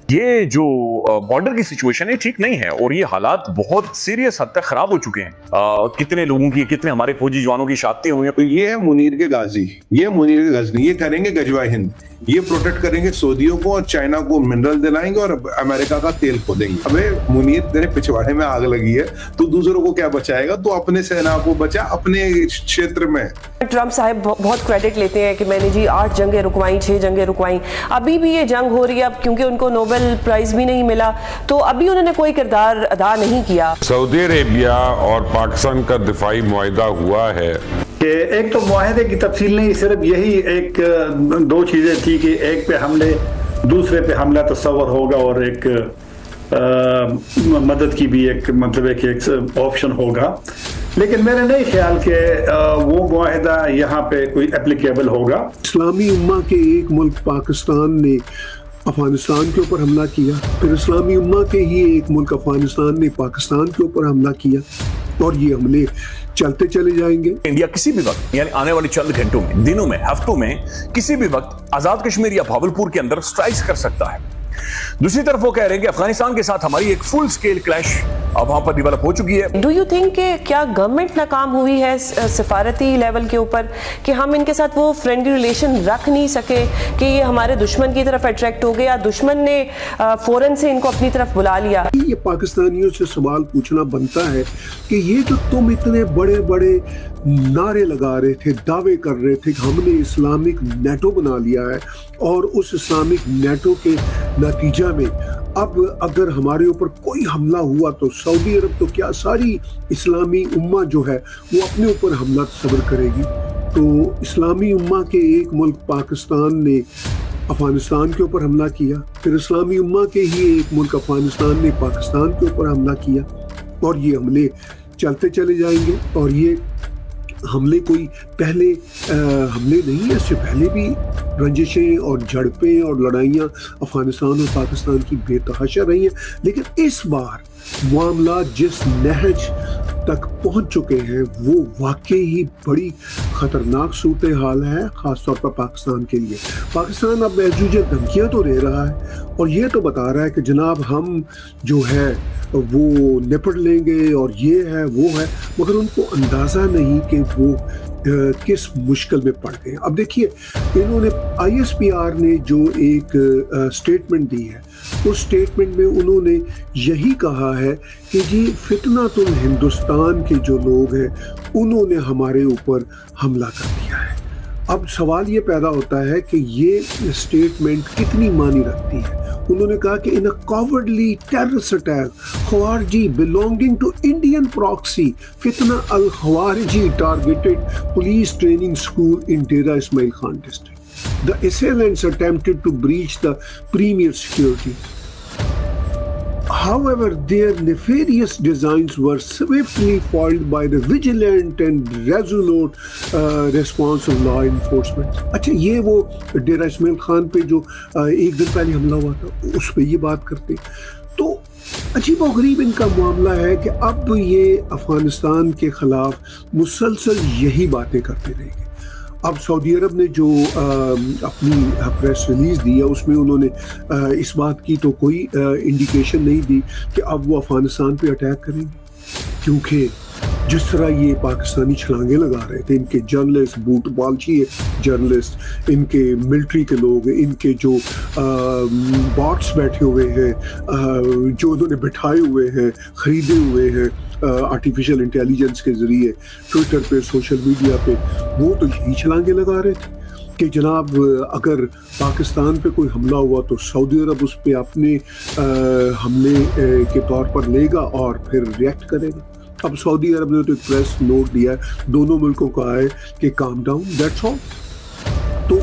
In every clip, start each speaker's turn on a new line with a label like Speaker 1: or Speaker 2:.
Speaker 1: یہ جو بارڈر کی سچویشن ہے ٹھیک نہیں ہے اور یہ حالات بہت سیریس حد تک خراب ہو چکے ہیں. کتنے لوگوں کی، کتنے ہمارے فوجی جوانوں کی شہادتیں ہوئی ہیں.
Speaker 2: تو یہ ہے منیر کے غازی، یہ منیر کے غزنی، یہ کریں گے غزوہ ہند، یہ پروٹیکٹ کریں گے سعودیوں کو اور چائنا کو منرل دلائیں گے اور امریکہ کا تیل کھودیں گے. ابے منیر تیرے پچھواڑے میں آگ لگی ہے، تو دوسروں کو کیا بچائے گا؟ تو اپنے سینا کو بچا اپنے چھیتر میں.
Speaker 3: ٹرمپ صاحب بہت کریڈٹ لیتے ہیں کہ میں نے جی 8 جنگیں رکوائیں، 6 جنگیں رکوائیں. ابھی بھی یہ جنگ ہو رہی ہے، اب کیونکہ ان کو نوبل پرائز بھی نہیں ملا تو ابھی انہوں نے کوئی کردار ادا نہیں کیا.
Speaker 4: سعودی عربیہ اور پاکستان کا دفاعی معاہدہ ہوا ہے
Speaker 5: کہ ایک تو معاہدے کی تفصیل نہیں، صرف یہی ایک دو چیزیں تھی کہ ایک پہ حملے، دوسرے پہ حملہ تصور ہوگا اور ایک مدد کی بھی ایک مطلب ایک آپشن ہوگا. لیکن میرا نہیں خیال کہ وہ معاہدہ یہاں پہ کوئی اپلیکیبل ہوگا.
Speaker 6: اسلامی امہ کے ایک ملک پاکستان نے افغانستان کے اوپر حملہ کیا، پھر اسلامی امہ کے ہی ایک ملک افغانستان نے پاکستان کے اوپر حملہ کیا، اور یہ حملے چلتے چلے جائیں گے.
Speaker 1: انڈیا کسی بھی وقت، یعنی آنے والی چند گھنٹوں میں، دنوں میں، ہفتوں میں کسی بھی وقت آزاد کشمیر یا بھاولپور کے اندر سٹرائکس کر سکتا ہے. دوسری طرف وہ کہہ رہے ہیں کہ افغانستان کے ساتھ ہماری ایک فل سکیل کلیش اب وہاں پر ڈیولپ ہو چکی ہے.
Speaker 3: ڈو یو تھنک کہ کیا گورنمنٹ ناکام ہوئی ہے سفارتی لیول کے اوپر کہ ہم ان کے ساتھ وہ فرینڈلی ریلیشن رکھ نہیں سکے کہ یہ ہمارے دشمن کی طرف اٹریکٹ ہو گیا، دشمن نے فوراً سے ان کو اپنی طرف بلا لیا؟
Speaker 6: یہ پاکستانیوں سے سوال پوچھنا بنتا ہے کہ یہ جو تم اتنے بڑے بڑے نعرے لگا رہے تھے، دعوے کر رہے تھے کہ ہم نے اسلامک نیٹو بنا لیا ہے، اور اس اسلامک نیٹو کے نتیجہ میں اب اگر ہمارے اوپر کوئی حملہ ہوا تو سعودی عرب تو کیا ساری اسلامی امہ جو ہے وہ اپنے اوپر حملہ تصور کرے گی. تو اسلامی امہ کے ایک ملک پاکستان نے افغانستان کے اوپر حملہ کیا، پھر اسلامی امہ کے ہی ایک ملک افغانستان نے پاکستان کے اوپر حملہ کیا، اور یہ حملے چلتے چلے جائیں گے. اور یہ حملے کوئی پہلے حملے نہیں ہیں، اس سے پہلے بھی رنجشیں اور جھڑپیں اور لڑائیاں افغانستان اور پاکستان کی بے تحاشا رہی ہیں. لیکن اس بار معاملات جس نہج تک پہنچ چکے ہیں وہ واقعی ہی بڑی خطرناک صورتحال ہے، خاص طور پر پاکستان کے لیے. پاکستان اب محجوج دھمکیاں تو دے رہا ہے اور یہ تو بتا رہا ہے کہ جناب ہم جو ہے وہ نپٹ لیں گے اور یہ ہے وہ ہے، مگر ان کو اندازہ نہیں کہ وہ کس مشکل میں پڑ گئے. اب دیکھیے انہوں نے ISPR نے جو ایک سٹیٹمنٹ دی ہے، اس سٹیٹمنٹ میں انہوں نے یہی کہا ہے کہ جی فتنۃ الہندوستان کے جو لوگ ہیں انہوں نے ہمارے اوپر حملہ کر دیا ہے. اب سوال یہ پیدا ہوتا ہے کہ یہ سٹیٹمنٹ کتنی معنی رکھتی ہے. انہوں نے کہا کہ ان a cowardly terrorist attack خوارجی belonging to Indian proxy فتنہ الخوارجی targeted police training school in Dera Ismail Khan district. The assailants attempted to breach the premier security. However, their nefarious designs were swiftly foiled by the vigilant and resolute response of law enforcement. اچھا یہ وہ ڈیرہ اسماعیل خان پہ جو ایک دن پہلے حملہ ہوا تھا اس پہ یہ بات کرتے. تو عجیب و غریب ان کا معاملہ ہے کہ اب یہ افغانستان کے خلاف مسلسل یہی باتیں کرتے رہیں گے. اب سعودی عرب نے جو اپنی پریس ریلیز دی ہے اس میں انہوں نے اس بات کی تو کوئی انڈیکیشن نہیں دی کہ اب وہ افغانستان پہ اٹیک کریں گے، کیونکہ جس طرح یہ پاکستانی چھلانگیں لگا رہے تھے، ان کے جرنلسٹ، بوٹ بالچی جرنلسٹ، ان کے ملٹری کے لوگ، ان کے جو باٹس بیٹھے ہوئے ہیں، جو انہوں نے بٹھائے ہوئے ہیں، خریدے ہوئے ہیں آرٹیفیشل انٹیلیجنس کے ذریعے ٹویٹر پہ، سوشل میڈیا پہ، وہ تو یہی چھلانگیں لگا رہے تھے کہ جناب اگر پاکستان پہ کوئی حملہ ہوا تو سعودی عرب اس پہ اپنے حملے کے طور پر لے گا اور پھر ریئیکٹ کرے گا. اب سعودی عرب نے تو ایک پریس نوٹ دیا ہے، دونوں ملکوں کا ہے کہ کام ڈاؤن، دیٹس آل. تو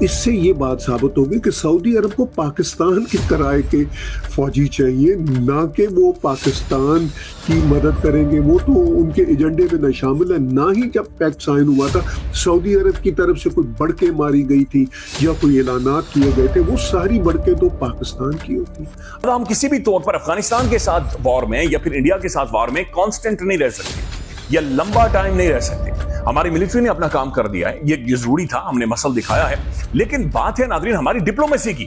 Speaker 6: اس سے یہ بات ثابت ہوگی کہ سعودی عرب کو پاکستان کی طرح کے فوجی چاہیے، نہ کہ وہ پاکستان کی مدد کریں گے. وہ تو ان کے ایجنڈے میں نہ شامل ہے. نہ ہی جب پیکٹ سائن ہوا تھا سعودی عرب کی طرف سے کوئی بڑکیں ماری گئی تھی یا کوئی اعلانات کیے گئے تھے، وہ ساری بڑکیں تو پاکستان کی ہوتی.
Speaker 1: ہم کسی بھی طور پر افغانستان کے ساتھ وار میں یا پھر انڈیا کے ساتھ وار میں کانسٹنٹ نہیں رہ سکتے یا لمبا ٹائم نہیں رہ سکتے. ہماری ملٹری نے اپنا کام کر دیا ہے، یہ ضروری تھا، ہم نے مسل دکھایا ہے. لیکن بات ہے ناظرین ہماری ڈپلومیسی کی.